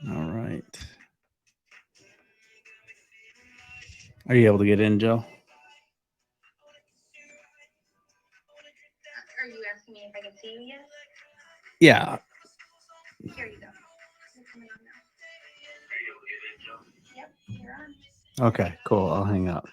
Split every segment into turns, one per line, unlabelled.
All right. Are you able to get in, Joe?
Are you asking me if I can see you yet?
Yeah.
Here you go. You're coming on now. Yep, you're on.
Okay, cool. I'll hang up.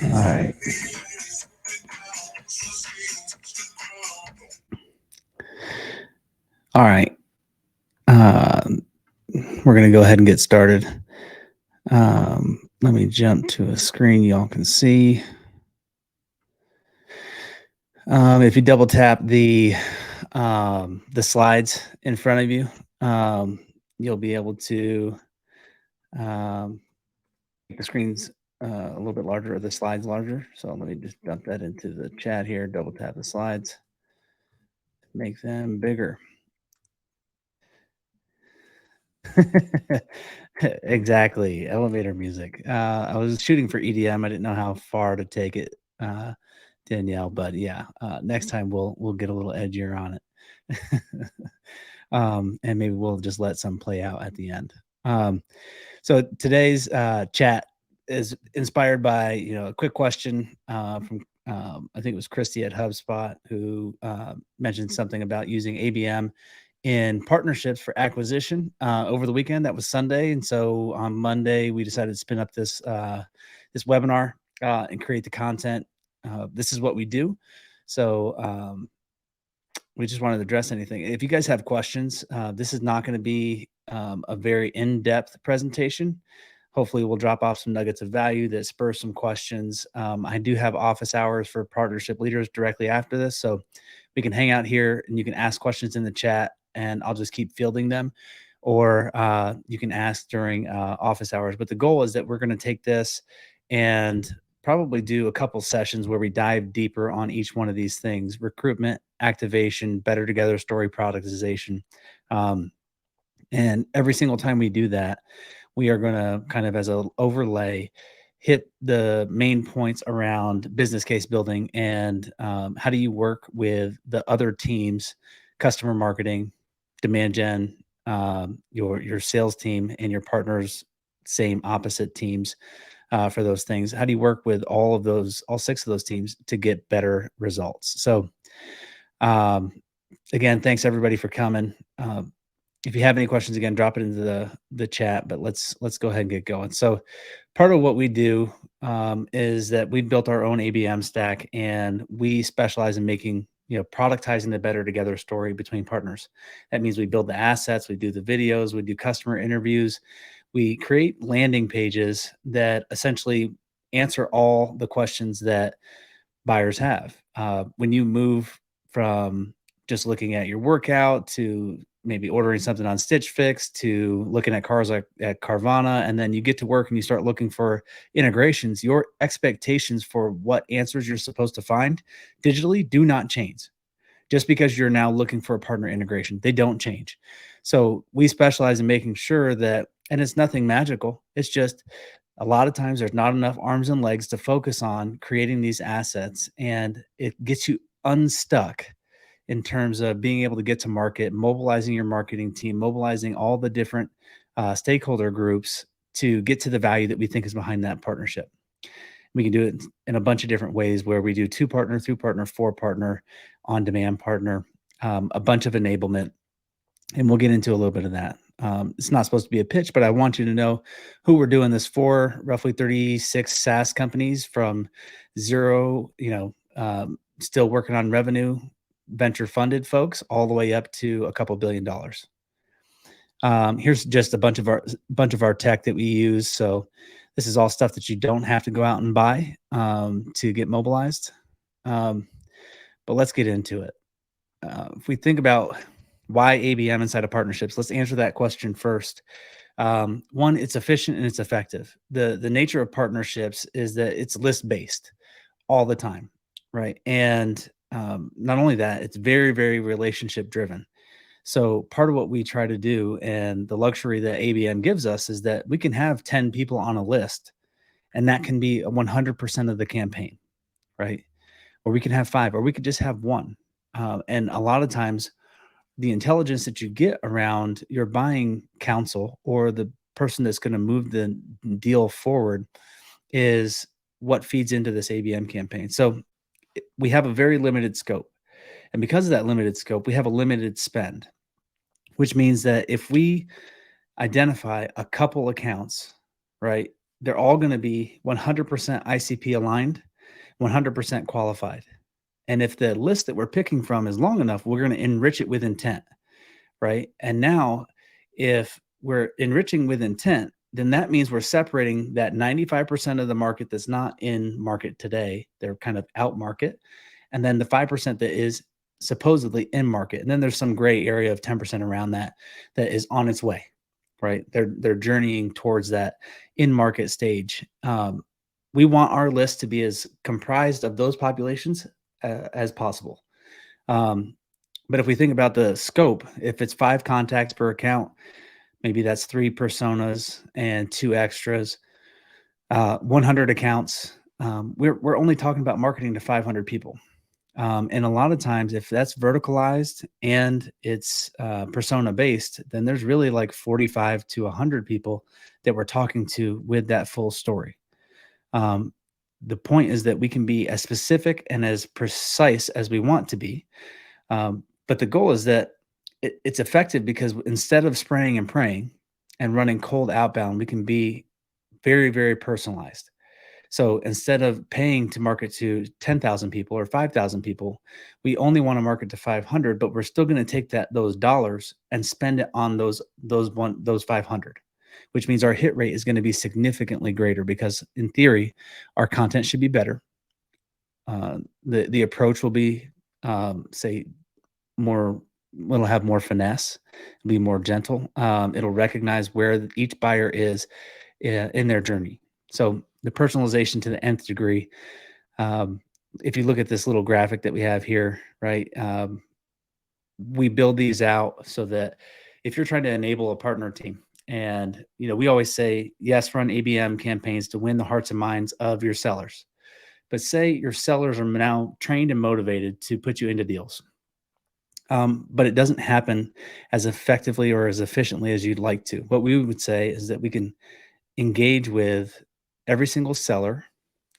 All right. All right. We're going to go ahead and get started. Let me jump to a screen y'all can see. If you double tap the slides in front of you, you'll be able to make the screens a little bit larger or the slides larger. So let me just dump that into the chat here. Double tap the slides, make them bigger. Exactly. Elevator music. I was shooting for EDM. I didn't know how far to take it, Danielle, but yeah, next time we'll get a little edgier on it. And maybe we'll just let some play out at the end. So today's chat is inspired by a quick question from I think it was Christy at HubSpot who mentioned something about using ABM in partnerships for acquisition over the weekend. That was Sunday, and so on Monday we decided to spin up this this webinar and create the content. This is what we do. So we just wanted to address anything. If you guys have questions, this is not going to be a very in-depth presentation. Hopefully we'll drop off some nuggets of value that spur some questions. I do have office hours for partnership leaders directly after this, so we can hang out here and you can ask questions in the chat and I'll just keep fielding them. or you can ask during office hours. But the goal is that we're going to take this and probably do a couple sessions where we dive deeper on each one of these things: recruitment, activation, better together story, productization. Um, and every single time we do that, we are going to kind of, as a overlay, hit the main points around business case building and how do you work with the other teams, customer marketing, demand gen, your sales team, and your partners, same opposite teams for those things. How do you work with all of those, all six of those teams to get better results? So, um, again, thanks everybody for coming. If you have any questions, again, drop it into the chat. But let's go ahead and get going. So, part of what we do is that we built our own ABM stack, and we specialize in making, productizing the better together story between partners. That means we build the assets, we do the videos, we do customer interviews, we create landing pages that essentially answer all the questions that buyers have. When you move from just looking at your workout to maybe ordering something on Stitch Fix to looking at cars like at Carvana, and then you get to work and you start looking for integrations, your expectations for what answers you're supposed to find digitally do not change just because you're now looking for a partner integration. They don't change. So we specialize in making sure that, and it's nothing magical. It's just a lot of times there's not enough arms and legs to focus on creating these assets, and it gets you unstuck in terms of being able to get to market, mobilizing your marketing team, mobilizing all the different stakeholder groups to get to the value that we think is behind that partnership. We can do it in a bunch of different ways, where we do 2-partner, 3-partner, 4-partner, on-demand partner, a bunch of enablement, and we'll get into a little bit of that. It's not supposed to be a pitch, but I want you to know who we're doing this for. Roughly 36 SaaS companies from zero, still working on revenue, venture funded folks, all the way up to a couple $1 billion. Here's just a bunch of our tech that we use. So this is all stuff that you don't have to go out and buy to get mobilized. But let's get into it. If we think about why ABM inside of partnerships, let's answer that question first. One, it's efficient and it's effective. The nature of partnerships is that it's list based all the time, right? And not only that, it's very, very relationship driven. So part of what we try to do, and the luxury that ABM gives us, is that we can have 10 people on a list, and that can be 100% of the campaign, right? Or we can have 5, or we could just have 1. And a lot of times, the intelligence that you get around your buying counsel or the person that's going to move the deal forward is what feeds into this ABM campaign. So we have a very limited scope. And because of that limited scope, we have a limited spend, which means that if we identify a couple accounts, right, they're all going to be 100% ICP aligned, 100% qualified. And if the list that we're picking from is long enough, we're going to enrich it with intent, right? And now, if we're enriching with intent, then that means we're separating that 95% of the market that's not in market today. They're kind of out market. And then the 5% that is supposedly in market. And then there's some gray area of 10% around that is on its way, right? They're journeying towards that in market stage. We want our list to be as comprised of those populations as possible. But if we think about the scope, if it's 5 contacts per account, maybe that's 3 personas and 2 extras, 100 accounts. We're only talking about marketing to 500 people. And a lot of times, if that's verticalized and it's persona based, then there's really like 45 to 100 people that we're talking to with that full story. The point is that we can be as specific and as precise as we want to be. But the goal is that it's effective because instead of spraying and praying and running cold outbound, we can be very, very personalized. So instead of paying to market to 10,000 people or 5,000 people, we only want to market to 500, but we're still going to take those dollars and spend it on those 500, which means our hit rate is going to be significantly greater because, in theory, our content should be better. The approach will be, say, more it'll have more finesse, it'll be more gentle. It'll recognize where each buyer is in their journey. So the personalization to the nth degree. Um, if you look at this little graphic that we have here, right? We build these out so that if you're trying to enable a partner team, and we always say yes, run ABM campaigns to win the hearts and minds of your sellers. But say your sellers are now trained and motivated to put you into deals, but it doesn't happen as effectively or as efficiently as you'd like to. What we would say is that we can engage with every single seller,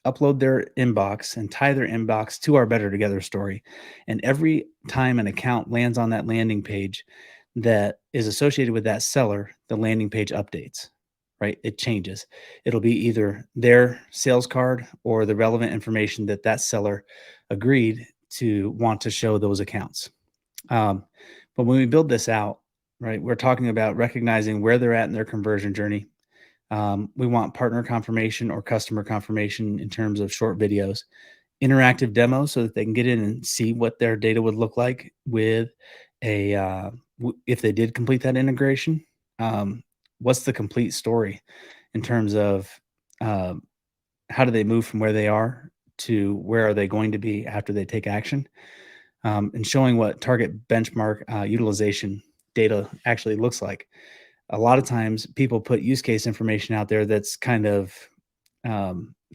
upload their inbox, and tie their inbox to our Better Together story. And every time an account lands on that landing page that is associated with that seller, the landing page updates, right? It changes. It'll be either their sales card or the relevant information that that seller agreed to want to show those accounts. But when we build this out, right, we're talking about recognizing where they're at in their conversion journey. We want partner confirmation or customer confirmation in terms of short videos, interactive demos so that they can get in and see what their data would look like with if they did complete that integration. What's the complete story in terms of how do they move from where they are to where are they going to be after they take action, and showing what target benchmark utilization data actually looks like. A lot of times people put use case information out there that's kind of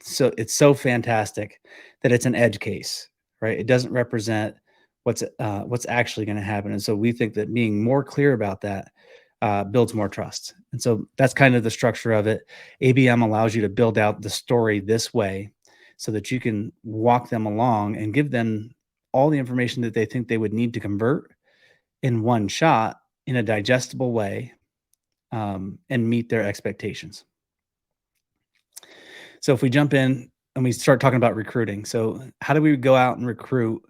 so it's so fantastic that it's an edge case, right? It doesn't represent what's actually going to happen. And so we think that being more clear about that builds more trust. And so that's kind of the structure of it. ABM allows you to build out the story this way so that you can walk them along and give them all the information that they think they would need to convert in one shot in a digestible way, and meet their expectations. So if we jump in and we start talking about recruiting, so how do we go out and recruit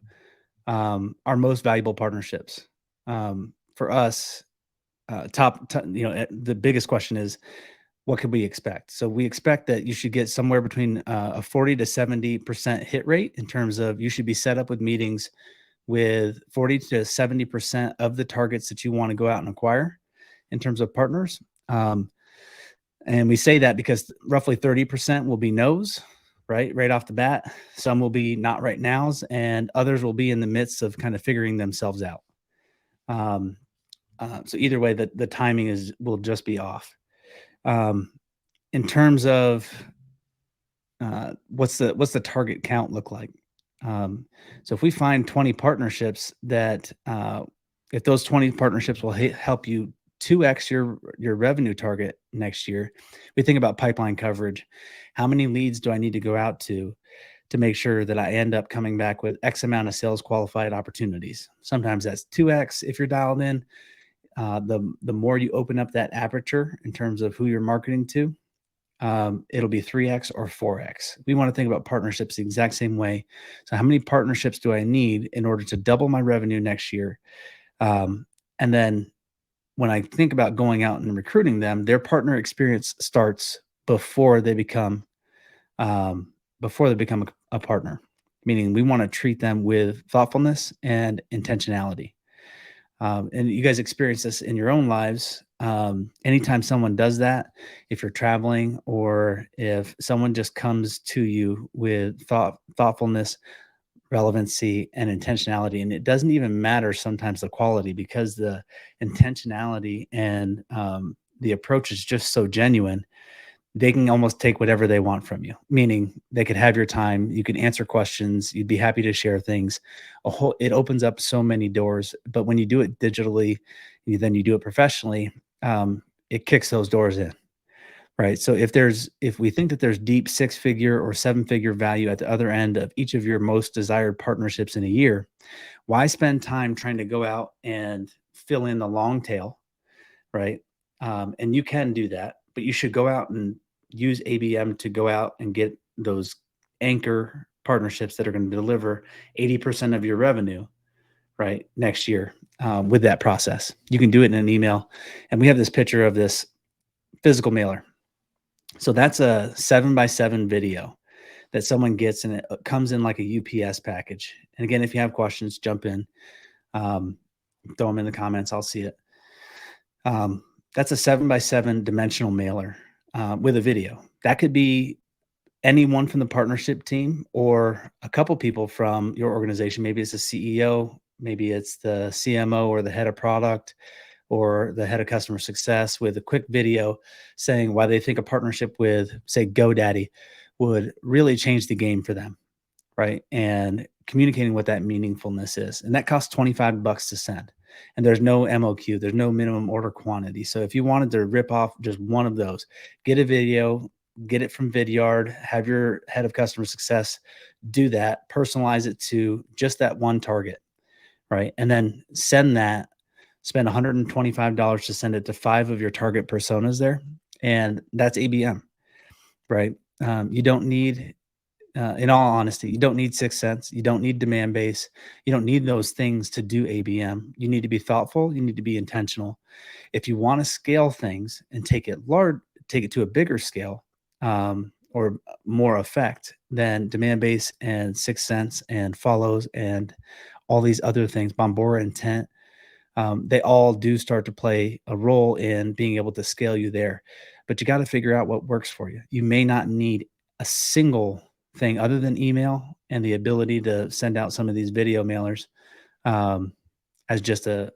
our most valuable partnerships? For us, the biggest question is, what could we expect? So we expect that you should get somewhere between a 40 to 70% hit rate in terms of you should be set up with meetings with 40 to 70% of the targets that you want to go out and acquire in terms of partners. And we say that because roughly 30% will be no's, right off the bat. Some will be not right nows, and others will be in the midst of kind of figuring themselves out. So either way, the timing will just be off. In terms of what's the target count look like? So if we find 20 partnerships that if those 20 partnerships will help you 2x your revenue target next year, we think about pipeline coverage. How many leads do I need to go out to make sure that I end up coming back with X amount of sales qualified opportunities? Sometimes that's 2x if you're dialed in. The more you open up that aperture in terms of who you're marketing to, it'll be 3x or 4x. We want to think about partnerships the exact same way. So how many partnerships do I need in order to double my revenue next year? And then when I think about going out and recruiting them, their partner experience starts before they become a partner, meaning we want to treat them with thoughtfulness and intentionality. And you guys experience this in your own lives. Anytime someone does that, if you're traveling or if someone just comes to you with thoughtfulness, relevancy, and intentionality, and it doesn't even matter sometimes the quality, because the intentionality and the approach is just so genuine, they can almost take whatever they want from you, meaning they could have your time, you can answer questions, you'd be happy to share things. It opens up so many doors. But when you do it digitally, then you do it professionally, it kicks those doors in, right? So if we think that there's deep 6-figure or 7-figure value at the other end of each of your most desired partnerships in a year, why spend time trying to go out and fill in the long tail, right? And you can do that, but you should go out and use ABM to go out and get those anchor partnerships that are going to deliver 80% of your revenue, right, next year, with that process. You can do it in an email. And we have this picture of this physical mailer. So that's a 7x7 video that someone gets, and it comes in like a UPS package. And again, if you have questions, jump in. Throw them in the comments. I'll see it. That's a 7x7 dimensional mailer with a video. That could be anyone from the partnership team or a couple people from your organization. Maybe it's the CEO, maybe it's the CMO or the head of product or the head of customer success with a quick video saying why they think a partnership with, say, GoDaddy would really change the game for them, right? And communicating what that meaningfulness is. And that costs $25 to send. And there's no MOQ, there's no minimum order quantity. So if you wanted to rip off just one of those, get a video, get it from Vidyard, have your head of customer success do that, personalize it to just that one target, right? And then send that, spend $125 to send it to 5 of your target personas there. And that's ABM, right? You don't need in all honesty, you don't need 6 cents. You don't need demand base. You don't need those things to do ABM. You need to be thoughtful. You need to be intentional. If you want to scale things and take it to a bigger scale or more effect, then demand base and 6 cents and follows and all these other things, Bombora intent, they all do start to play a role in being able to scale you there. But you got to figure out what works for you. You may not need a single thing other than email and the ability to send out some of these video mailers as just a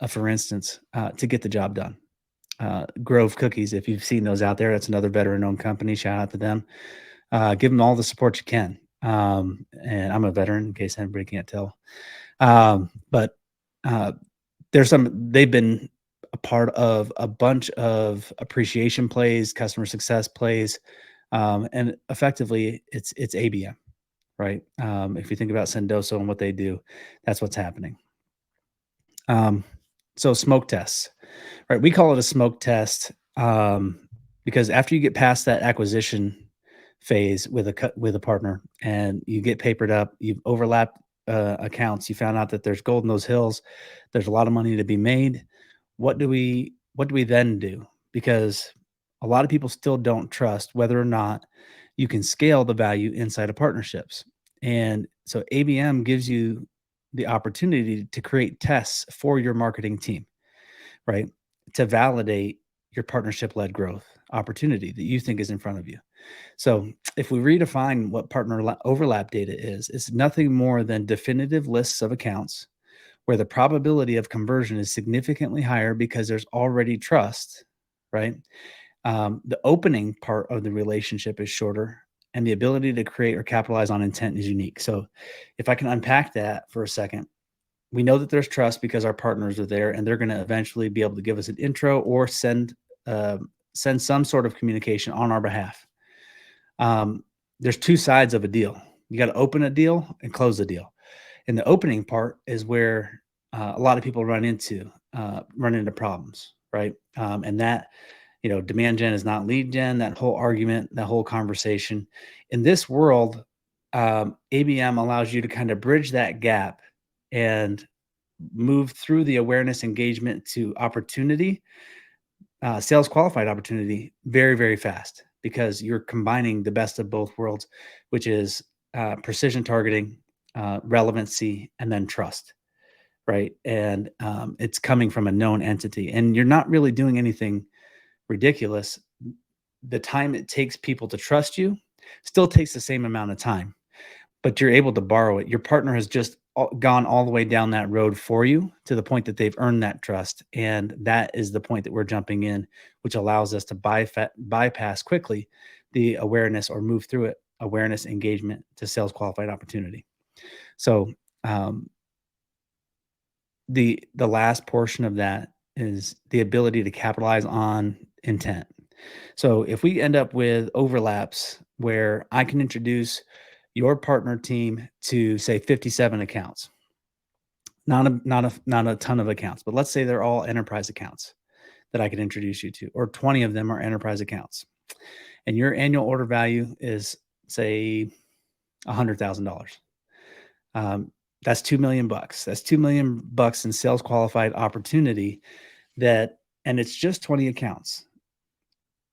for instance, to get the job done. Grove Cookies, if you've seen those out there, that's another veteran-owned company. Shout out to them. Give them all the support you can. And I'm a veteran, in case anybody can't tell. But they've been a part of a bunch of appreciation plays, customer success plays, and effectively it's ABM, right? If you think about Sendoso and what they do, that's what's happening. So smoke tests, right? We call it a smoke test because after you get past that acquisition phase with a partner and you get papered up, you've overlapped accounts, you found out that there's gold in those hills, there's a lot of money to be made. What do we then do? Because a lot of people still don't trust whether or not you can scale the value inside of partnerships. And so ABM gives you the opportunity to create tests for your marketing team, right? To validate your partnership led growth opportunity that you think is in front of you. So if we redefine what partner overlap data is, it's nothing more than definitive lists of accounts where the probability of conversion is significantly higher because there's already trust, right? The opening part of the relationship is shorter and the ability to create or capitalize on intent is unique. So if I can unpack that for a second, we know that there's trust because our partners are there and they're going to eventually be able to give us an intro or send some sort of communication on our behalf. There's two sides of a deal. You got to open a deal and close a deal. And the opening part is where a lot of people run into problems, right? And that, demand gen is not lead gen, that whole argument, that whole conversation. In this world, ABM allows you to kind of bridge that gap and move through the awareness engagement to opportunity, sales qualified opportunity very, very fast because you're combining the best of both worlds, which is precision targeting, relevancy, and then trust, right? And it's coming from a known entity and you're not really doing anything ridiculous. The time it takes people to trust you still takes the same amount of time, but you're able to borrow it. Your partner has just gone all the way down that road for you to the point that they've earned that trust. And that is the point that we're jumping in, which allows us to bypass quickly the awareness or move through it, awareness engagement to sales qualified opportunity. So the last portion of that is the ability to capitalize on intent. So if we end up with overlaps where I can introduce your partner team to say 57 accounts, not a ton of accounts, but let's say they're all enterprise accounts that I could introduce you to, or 20 of them are enterprise accounts. And your annual order value is say $100,000. That's $2 million. That's $2 million in sales qualified opportunity and it's just 20 accounts.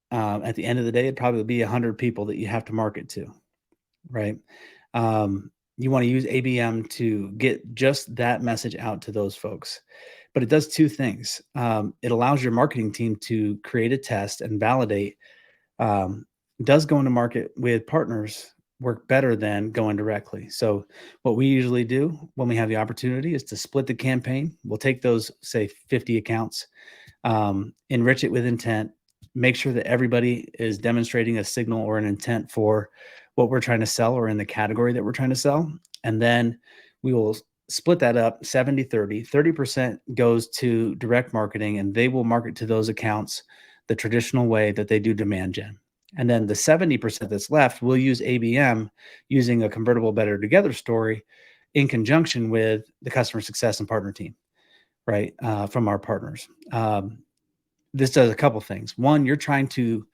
At the end of the day, it'd probably be 100 people that you have to market to, right? you want to use ABM to get just that message out to those folks. But it does two things. It allows your marketing team to create a test and validate, does going to market with partners work better than going directly. So what we usually do when we have the opportunity is to split the campaign. We'll take those, say, 50 accounts, enrich it with intent, make sure that everybody is demonstrating a signal or an intent for what we're trying to sell or in the category that we're trying to sell. And then we will split that up 70-30. 30% goes to direct marketing, and they will market to those accounts the traditional way that they do demand gen. And then the 70% that's left, we'll use ABM using a convertible better together story in conjunction with the customer success and partner team, right? From our partners. This does a couple things. One, you're trying to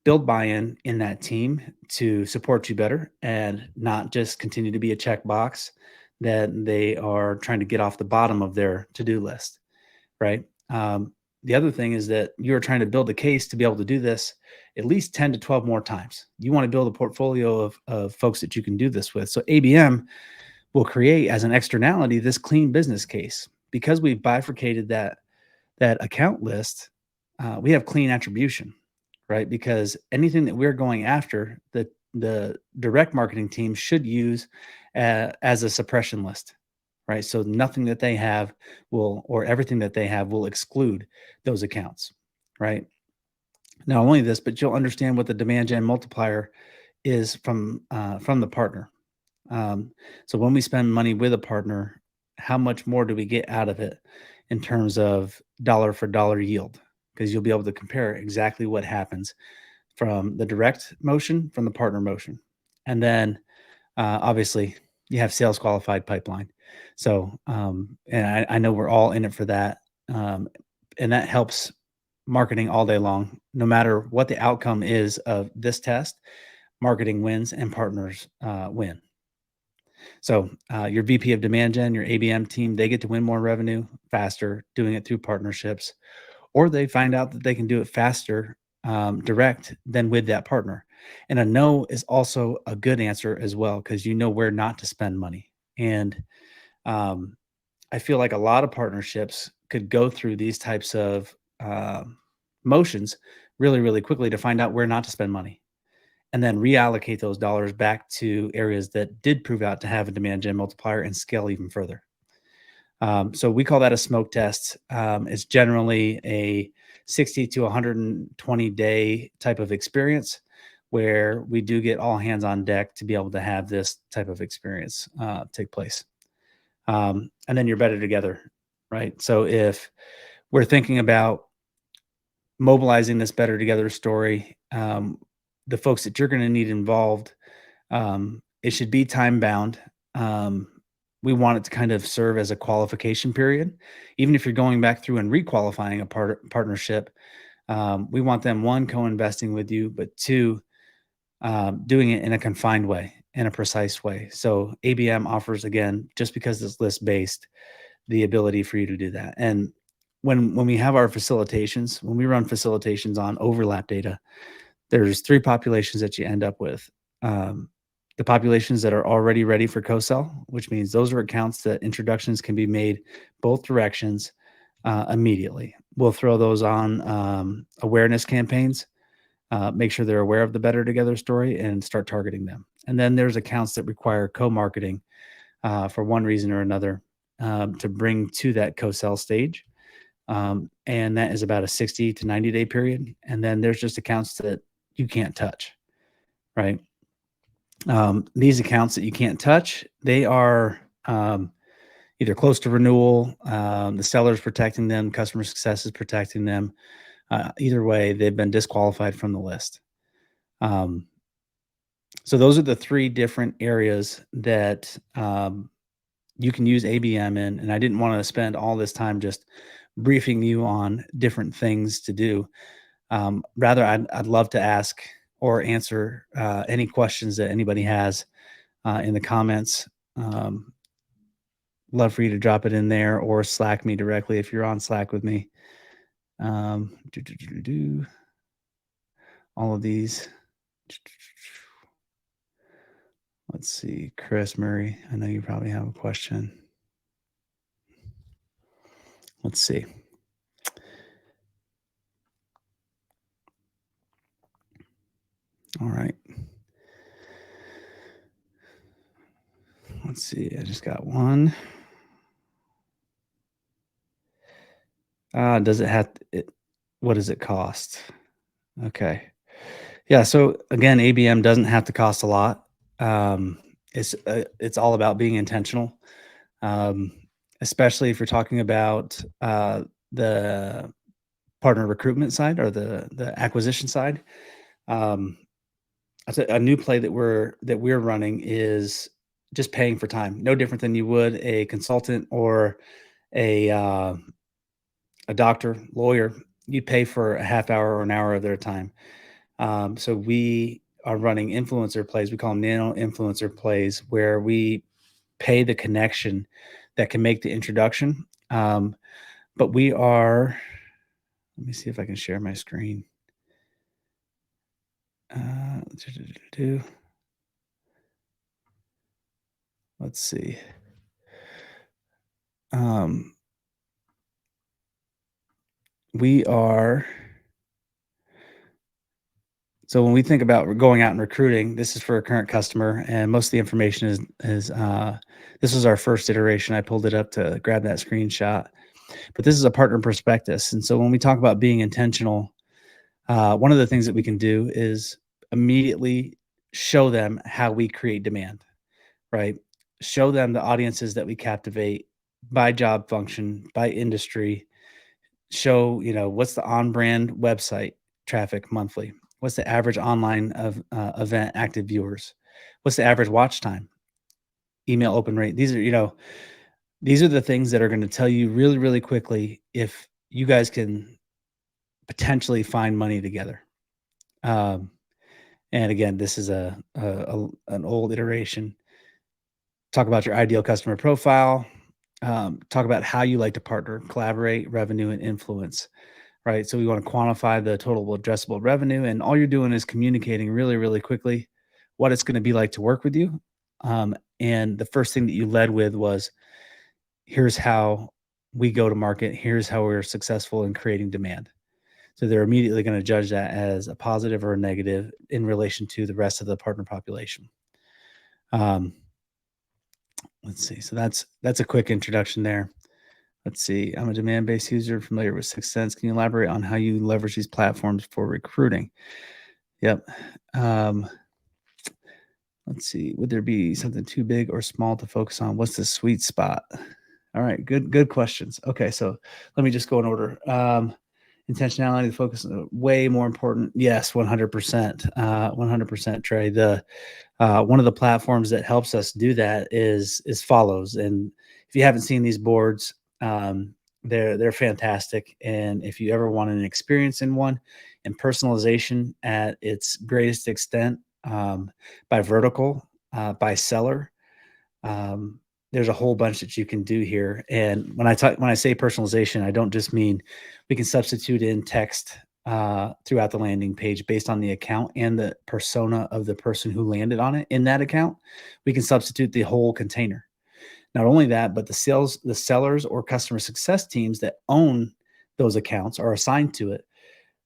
build buy-in in that team to support you better and not just continue to be a checkbox that they are trying to get off the bottom of their to-do list, right? The other thing is that you're trying to build a case to be able to do this at least 10 to 12 more times. You want to build a portfolio of folks that you can do this with. So ABM will create as an externality this clean business case. Because we've bifurcated that account list, we have clean attribution, right? Because anything that we're going after, the direct marketing team should use as a suppression list, right? So nothing that they have will, or everything that they have will exclude those accounts, right? Not only this, but you'll understand what the demand gen multiplier is from the partner. So when we spend money with a partner, how much more do we get out of it in terms of dollar for dollar yield? Because you'll be able to compare exactly what happens from the direct motion from the partner motion. And then obviously you have sales qualified pipeline. So, and I know we're all in it for that. And that helps marketing all day long, no matter what the outcome is of this test, marketing wins and partners win. So your VP of demand gen, your ABM team, they get to win more revenue faster doing it through partnerships, or they find out that they can do it faster direct than with that partner. And a no is also a good answer as well, because you know where not to spend money. And I feel like a lot of partnerships could go through these types of motions really, really quickly to find out where not to spend money and then reallocate those dollars back to areas that did prove out to have a demand gen multiplier and scale even further. So we call that a smoke test. It's generally a 60 to 120 day type of experience where we do get all hands on deck to be able to have this type of experience take place. And then you're better together, right? So if we're thinking about mobilizing this better together story, the folks that you're going to need involved, it should be time bound. We want it to kind of serve as a qualification period. Even if you're going back through and requalifying a partnership, we want them, one, co-investing with you, but two, doing it in a confined way, in a precise way. So ABM offers, again, just because it's list based, the ability for you to do that. And when we have our facilitations, when we run facilitations on overlap data, there's three populations that you end up with. The populations that are already ready for co-sell, which means those are accounts that introductions can be made both directions immediately. We'll throw those on awareness campaigns, make sure they're aware of the Better Together story and start targeting them. And then there's accounts that require co-marketing for one reason or another to bring to that co-sell stage. And that is about a 60 to 90 day period. And then there's just accounts that you can't touch, right? These accounts that you can't touch, they are either close to renewal, the seller's protecting them, customer success is protecting them. Either way, they've been disqualified from the list. So those are the three different areas that you can use ABM in. And I didn't want to spend all this time just briefing you on different things to do. Rather, I'd love to ask or answer any questions that anybody has in the comments. Love for you to drop it in there or Slack me directly if you're on Slack with me. All of these. Let's see, Chris Murray. I know you probably have a question. Let's see. All right. Let's see. I just got one. Does it have it? What does it cost? Okay. Yeah. So again, ABM doesn't have to cost a lot. Um, it's all about being intentional, um, especially if you're talking about the partner recruitment side or the acquisition side. Um, a new play that we're running is just paying for time, no different than you would a consultant or a a doctor, lawyer. You'd pay for a half hour or an hour of their time. So we are running influencer plays. We call them nano influencer plays, where we pay the connection that can make the introduction. But we are. Let me see if I can share my screen. Uh, let's see. Um, we are. So when we think about going out and recruiting, this is for a current customer, and most of the information is this was our first iteration. I pulled it up to grab that screenshot, but this is a partner prospectus. And so when we talk about being intentional, one of the things that we can do is immediately show them how we create demand, right? Show them the audiences that we captivate by job function, by industry. Show, what's the on-brand website traffic monthly? What's the average online of event active viewers? What's the average watch time? Email open rate. These are the things that are going to tell you really, really quickly if you guys can potentially find money together. Um, and again, this is an old iteration. Talk about your ideal customer profile. Talk about how you like to partner, collaborate, revenue, and influence. Right. So we want to quantify the total addressable revenue, and all you're doing is communicating really, really quickly what it's going to be like to work with you. And the first thing that you led with was, here's how we go to market. Here's how we're successful in creating demand. So they're immediately going to judge that as a positive or a negative in relation to the rest of the partner population. Um, let's see. So that's a quick introduction there. Let's see. I'm a demand-based user familiar with Sixth Sense. Can you elaborate on how you leverage these platforms for recruiting? Yep. Um, let's see. Would there be something too big or small to focus on? What's the sweet spot? All right. Good questions. Okay. So let me just go in order. Intentionality, the focus, way more important. Yes, 100%. 100%, Trey. The one of the platforms that helps us do that is follows. And if you haven't seen these boards, they're fantastic. And if you ever want an experience in one, and personalization at its greatest extent, by vertical, by seller, um, there's a whole bunch that you can do here. And when I say personalization, I don't just mean we can substitute in text throughout the landing page based on the account and the persona of the person who landed on it in that account. We can substitute the whole container. Not only that, but the sellers or customer success teams that own those accounts are assigned to it,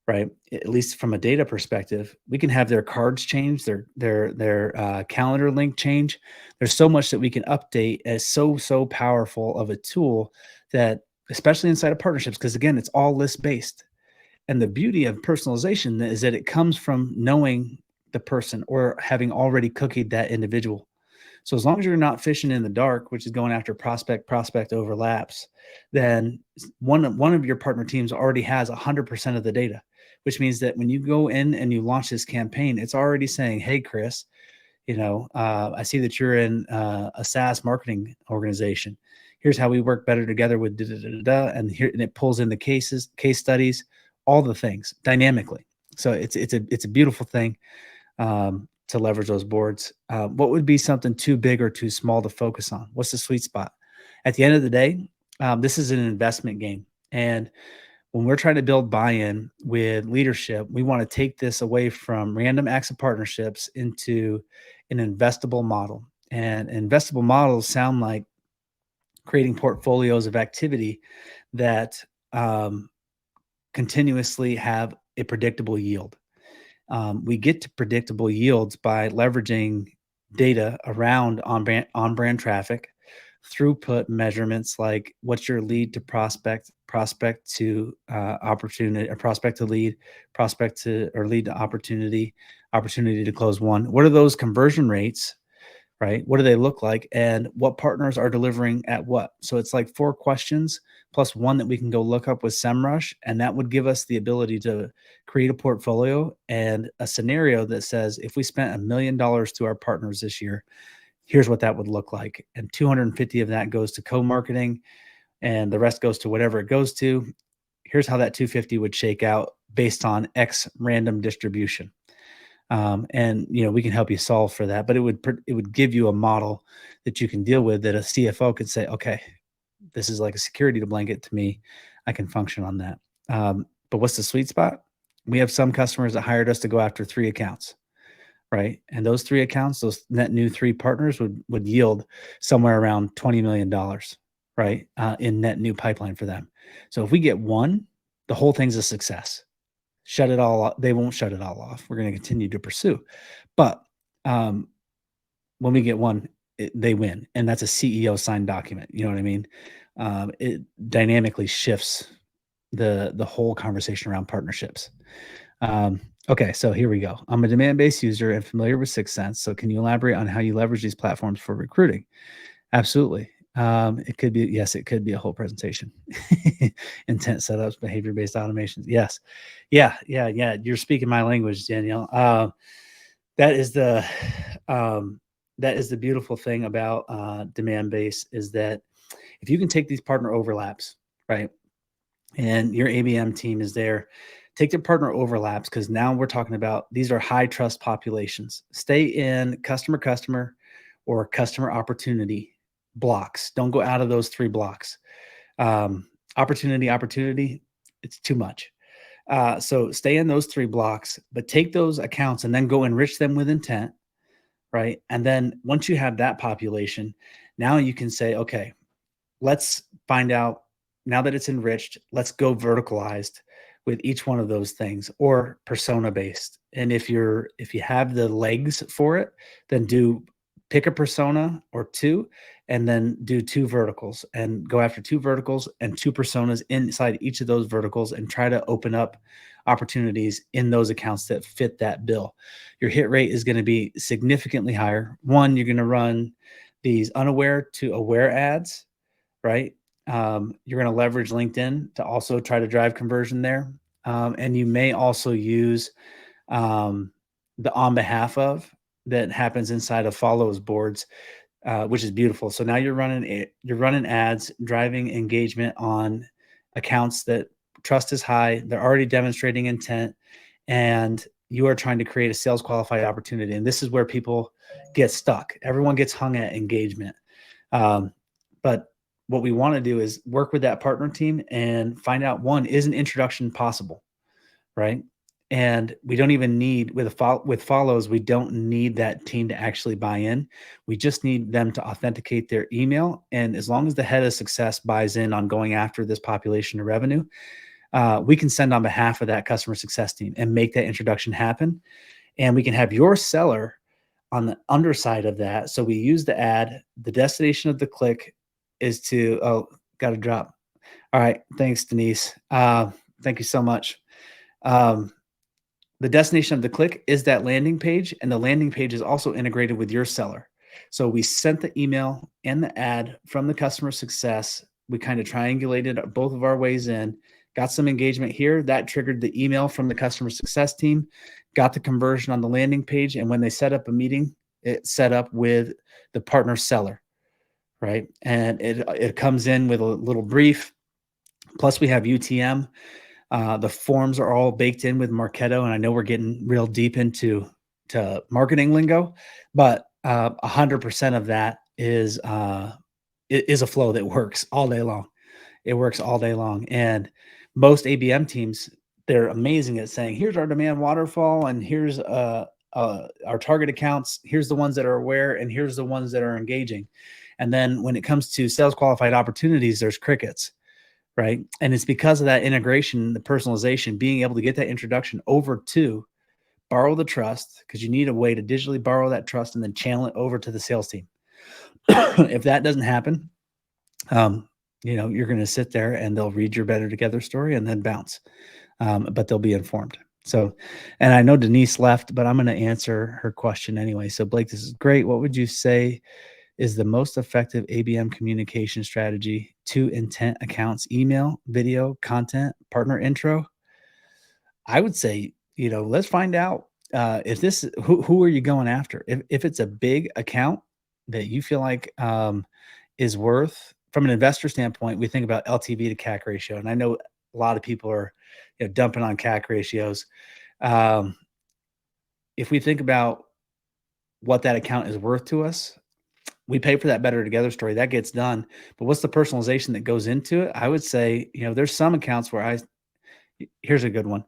right? At least from a data perspective, we can have their cards change, their calendar link change. There's so much that we can update as so powerful of a tool that, especially inside of partnerships, because again, it's all list based. And the beauty of personalization is that it comes from knowing the person or having already cookied that individual. So as long as you're not fishing in the dark, which is going after prospect overlaps, then one of your partner teams already has 100% of the data, which means that when you go in and you launch this campaign, it's already saying, "Hey, Chris, I see that you're in a SaaS marketing organization. Here's how we work better together with da, da, da, da, da," and it pulls in the case studies, all the things dynamically. So it's a beautiful thing to leverage those boards. What would be something too big or too small to focus on? What's the sweet spot? At the end of the day, this is an investment game, and when we're trying to build buy-in with leadership, we want to take this away from random acts of partnerships into an investable model. And investable models sound like creating portfolios of activity that continuously have a predictable yield. We get to predictable yields by leveraging data around on brand traffic, throughput measurements like what's your lead to prospect, prospect to opportunity, or prospect to lead, prospect to or lead to opportunity, opportunity to close one. What are those conversion rates? Right? What do they look like? And what partners are delivering at what? So it's like 4 questions plus one that we can go look up with SEMrush. And that would give us the ability to create a portfolio and a scenario that says, if we spent $1 million to our partners this year, here's what that would look like. And 250 of that goes to co-marketing and the rest goes to whatever it goes to. Here's how that 250 would shake out based on X random distribution. And we can help you solve for that, but it would give you a model that you can deal with, that a CFO could say, okay, this is like a security blanket to me. I can function on that. But what's the sweet spot? We have some customers that hired us to go after 3 accounts, right? And those 3 accounts, those net new 3 partners would yield somewhere around $20 million, right, in net new pipeline for them. So if we get one, the whole thing's a success. Shut it all off. They won't shut it all off. We're going to continue to pursue. But when we get one, they win. And that's a CEO signed document. You know what I mean? It dynamically shifts the whole conversation around partnerships. Okay, so here we go. I'm a demand-based user and familiar with 6sense. So can you elaborate on how you leverage these platforms for recruiting? Absolutely. It could be, yes, it could be a whole presentation. Intent setups, behavior-based automations. Yes. Yeah. You're speaking my language, Danielle. That is the beautiful thing about demand-based, is that if you can take these partner overlaps, right, and your ABM team is there, take the partner overlaps, because now we're talking about, these are high trust populations. Stay in customer or customer opportunity blocks. Don't go out of those 3 blocks. Opportunity, it's too much. So stay in those 3 blocks, but take those accounts and then go enrich them with intent, right? And then once you have that population, now you can say, okay, let's find out, now that it's enriched, let's go verticalized with each one of those things, or persona based. And if you have the legs for it, then pick a persona or 2, and then do 2 verticals, and go after 2 verticals and 2 personas inside each of those verticals, and try to open up opportunities in those accounts that fit that bill. Your hit rate is going to be significantly higher. One, you're going to run these unaware to aware ads, right? You're going to leverage LinkedIn to also try to drive conversion there. And you may also use the on behalf of that happens inside of follows boards, which is beautiful. So now you're running ads, driving engagement on accounts that trust is high. They're already demonstrating intent, and you are trying to create a sales qualified opportunity. And this is where people get stuck. Everyone gets hung at engagement. But what we want to do is work with that partner team and find out, one, is an introduction possible, right? And we don't even need, with follows, we don't need that team to actually buy in. We just need them to authenticate their email. And as long as the head of success buys in on going after this population of revenue, we can send on behalf of that customer success team and make that introduction happen. And we can have your seller on the underside of that. So we use the ad. The destination of the click is to, oh, got to drop. All right. Thanks, Denise. Thank you so much. The destination of the click is that landing page, and the landing page is also integrated with your seller. So we sent the email and the ad from the customer success. We kind of triangulated both of our ways in, got some engagement here. That triggered the email from the customer success team, got the conversion on the landing page. And when they set up a meeting, it set up with the partner seller, right? And it comes in with a little brief. Plus we have UTM. The forms are all baked in with Marketo, and I know we're getting real deep into marketing lingo, but 100% of that is a flow that works all day long. It works all day long, and most ABM teams, they're amazing at saying, here's our demand waterfall, and here's our target accounts, here's the ones that are aware, and here's the ones that are engaging. And then when it comes to sales qualified opportunities, there's crickets, right? And it's because of that integration, the personalization, being able to get that introduction over to borrow the trust, because you need a way to digitally borrow that trust and then channel it over to the sales team. If that doesn't happen, you're going to sit there and they'll read your Better Together story and then bounce. But they'll be informed. So, and I know Denise left, but I'm going to answer her question anyway. So, Blake, this is great. What would you say is the most effective ABM communication strategy to intent accounts? Email, video, content, partner intro? I would say, let's find out if this, who are you going after? If it's a big account that you feel like is worth, from an investor standpoint, we think about LTV to CAC ratio. And I know a lot of people are dumping on CAC ratios. If we think about what that account is worth to us, we pay for that Better Together story. That gets done. But what's the personalization that goes into it? I would say, there's some accounts where here's a good one.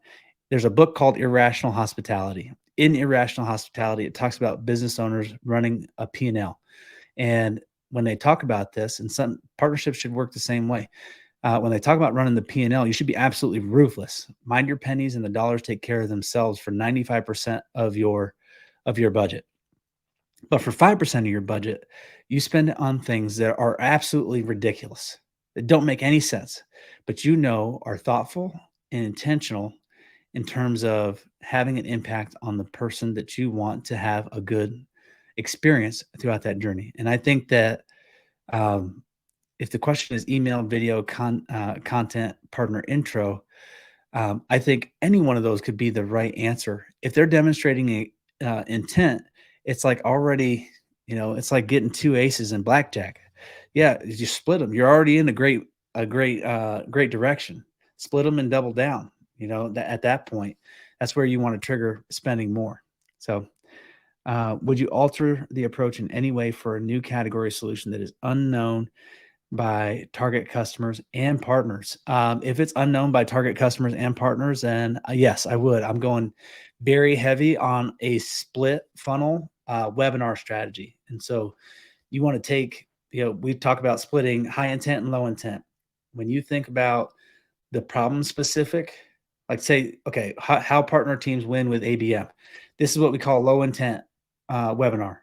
There's a book called Irrational Hospitality. In Irrational Hospitality, it talks about business owners running a P&L. And when they talk about this, and some partnerships should work the same way. When they talk about running the P&L, you should be absolutely ruthless. Mind your pennies, and the dollars take care of themselves for 95% of your budget. But for 5% of your budget, you spend it on things that are absolutely ridiculous, that don't make any sense, but are thoughtful and intentional in terms of having an impact on the person that you want to have a good experience throughout that journey. And I think that if the question is email, video, content, partner intro, I think any one of those could be the right answer. If they're demonstrating a intent, it's like already, it's like getting two aces in blackjack. Yeah, you split them. You're already in a great direction. Split them and double down. At that point, that's where you want to trigger spending more. So, would you alter the approach in any way for a new category solution that is unknown by target customers and partners? If it's unknown by target customers and partners, then yes, I would. I'm going very heavy on a split funnel webinar strategy. And so you want to take, we talk about splitting high intent and low intent. When you think about the problem specific, like say, okay, how partner teams win with ABM. This is what we call low intent webinar,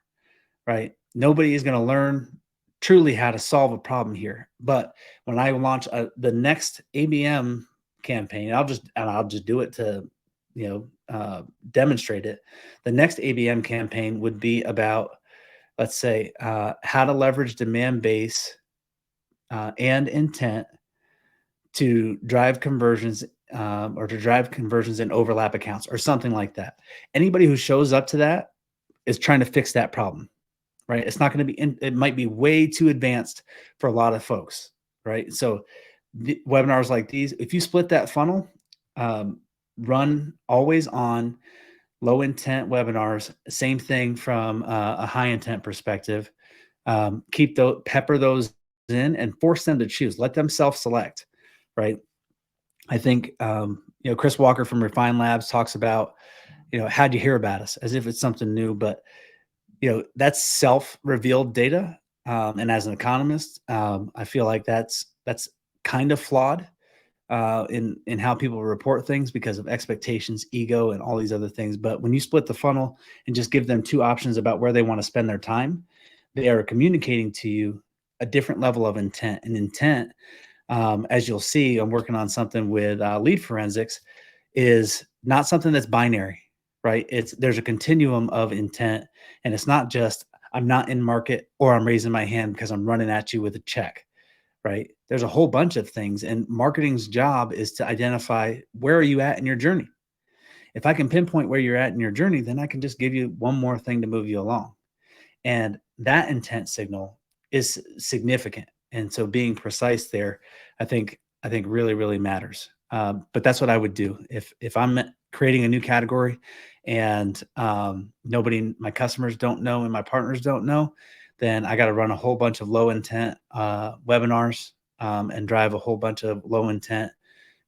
right? Nobody is going to learn truly how to solve a problem here. But when I launch the next ABM campaign, I'll just do it to, demonstrate it. The next ABM campaign would be about, let's say, how to leverage demand base and intent to drive conversions or to drive conversions in overlap accounts or something like that. Anybody who shows up to that is trying to fix that problem, right? It's not going to be, it might be way too advanced for a lot of folks, right? So the webinars like these, if you split that funnel, run always on low intent webinars, same thing from a high intent perspective. Pepper those in and force them to choose, let them self-select, right? I think, Chris Walker from Refine Labs talks about, how'd you hear about us, as if it's something new, but that's self-revealed data. And as an economist, I feel like that's kind of flawed in how people report things because of expectations, ego, and all these other things. But when you split the funnel and just give them two options about where they want to spend their time, they are communicating to you a different level of intent. And intent, as you'll see, I'm working on something with lead forensics, is not something that's binary, right? There's a continuum of intent, and it's not just I'm not in market or I'm raising my hand because I'm running at you with a check, right? There's a whole bunch of things, and marketing's job is to identify where are you at in your journey. If I can pinpoint where you're at in your journey, then I can just give you one more thing to move you along. And that intent signal is significant. And so being precise there, I think really, really matters. But that's what I would do. If I'm creating a new category and my customers don't know and my partners don't know, then I got to run a whole bunch of low intent webinars and drive a whole bunch of low intent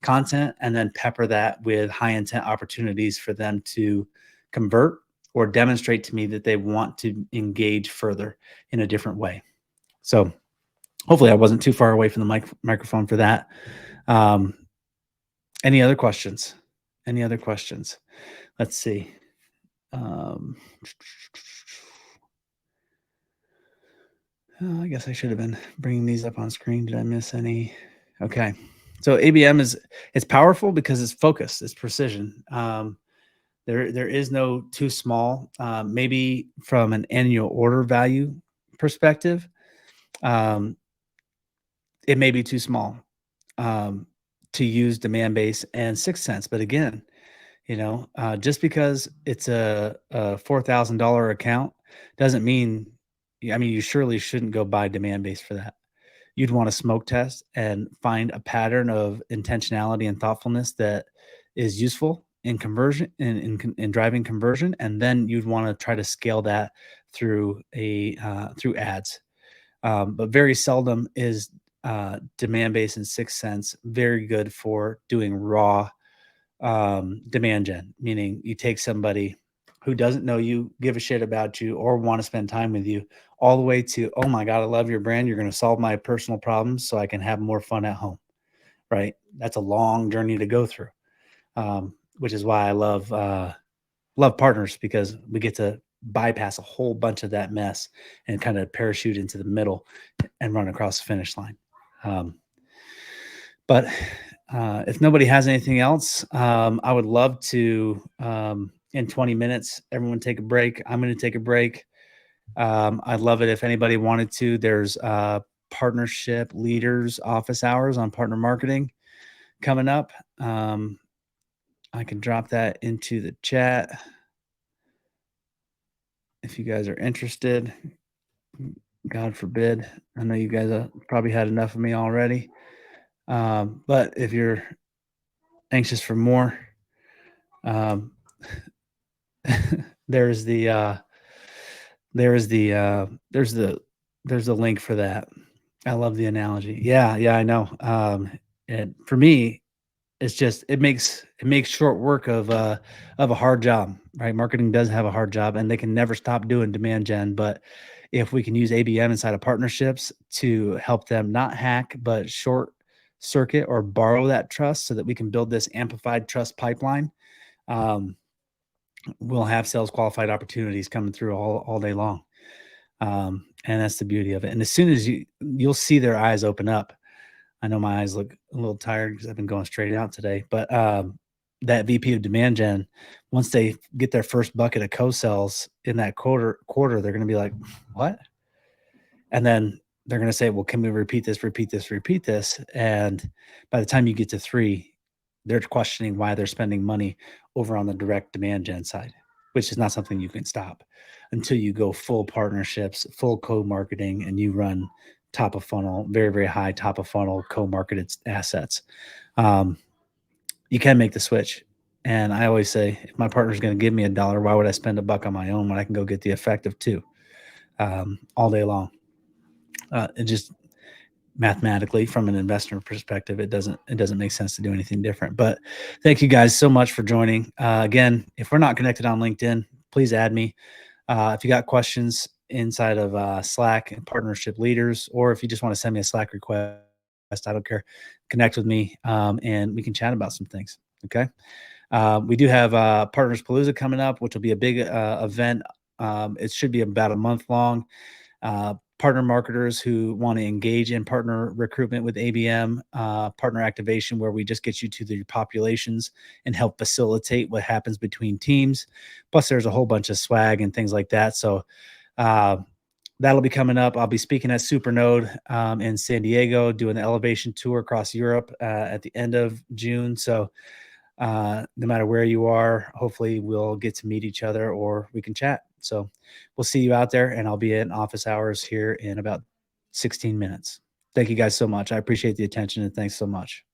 content and then pepper that with high intent opportunities for them to convert or demonstrate to me that they want to engage further in a different way. So hopefully I wasn't too far away from the microphone for that. Um, any other questions? Any other questions? Let's see. I guess I should have been bringing these up on screen. Did I miss any? Okay. So ABM it's powerful because it's focused, it's precision. There is no too small. Maybe from an annual order value perspective, um, it may be too small um, to use demand base and 6 cents. But again, just because it's a $4,000 account doesn't mean. I mean, you surely shouldn't go buy demand base for that. You'd want to smoke test and find a pattern of intentionality and thoughtfulness that is useful in conversion in driving conversion, and then you'd want to try to scale that through through ads. But very seldom is demand based in 6 cents very good for doing raw demand gen, meaning you take somebody who doesn't know you, give a shit about you, or want to spend time with you, all the way to, oh my God, I love your brand. You're going to solve my personal problems so I can have more fun at home. Right. That's a long journey to go through, which is why I love partners, because we get to bypass a whole bunch of that mess and kind of parachute into the middle and run across the finish line. But if nobody has anything else, I would love to, in 20 minutes, everyone take a break. I'm going to take a break. I'd love it if anybody wanted to. There's partnership leaders office hours on partner marketing coming up. I can drop that into the chat if you guys are interested. God forbid. I know you guys probably had enough of me already. But if you're anxious for more, there's the there's the link for that. I love the analogy. Yeah, I know. And for me, it's just it makes short work of a hard job, right? Marketing does have a hard job, and they can never stop doing demand gen. But if we can use ABM inside of partnerships to help them not hack, but short circuit or borrow that trust, so that we can build this amplified trust pipeline, we'll have sales qualified opportunities coming through all day long. And that's the beauty of it. And as soon as you'll see their eyes open up. I know my eyes look a little tired because I've been going straight out today, but that VP of demand gen, once they get their first bucket of co-sales in that quarter, they're going to be like, what? And then they're going to say, well, can we repeat this? And by the time you get to 3, they're questioning why they're spending money over on the direct demand gen side, which is not something you can stop until you go full partnerships, full co-marketing, and you run top of funnel, very, very high top of funnel co-marketed assets. You can make the switch. And I always say, if my partner's going to give me $1, why would I spend $1 on my own when I can go get the effect of 2 all day long? It just mathematically, from an investor perspective, it doesn't make sense to do anything different. But thank you guys so much for joining. Again, if we're not connected on LinkedIn, please add me. If you got questions inside of Slack and partnership leaders, or if you just want to send me a Slack request, I don't care. Connect with me, and we can chat about some things. Okay. We do have Partners Palooza coming up, which will be a big event. It should be about a month long. Partner marketers who want to engage in partner recruitment with ABM, partner activation, where we just get you to the populations and help facilitate what happens between teams. Plus, there's a whole bunch of swag and things like that. So that'll be coming up. I'll be speaking at Supernode in San Diego, doing the elevation tour across Europe at the end of June. So no matter where you are, hopefully we'll get to meet each other, or we can chat. So we'll see you out there, and I'll be in office hours here in about 16 minutes. Thank you guys so much. I appreciate the attention, and thanks so much.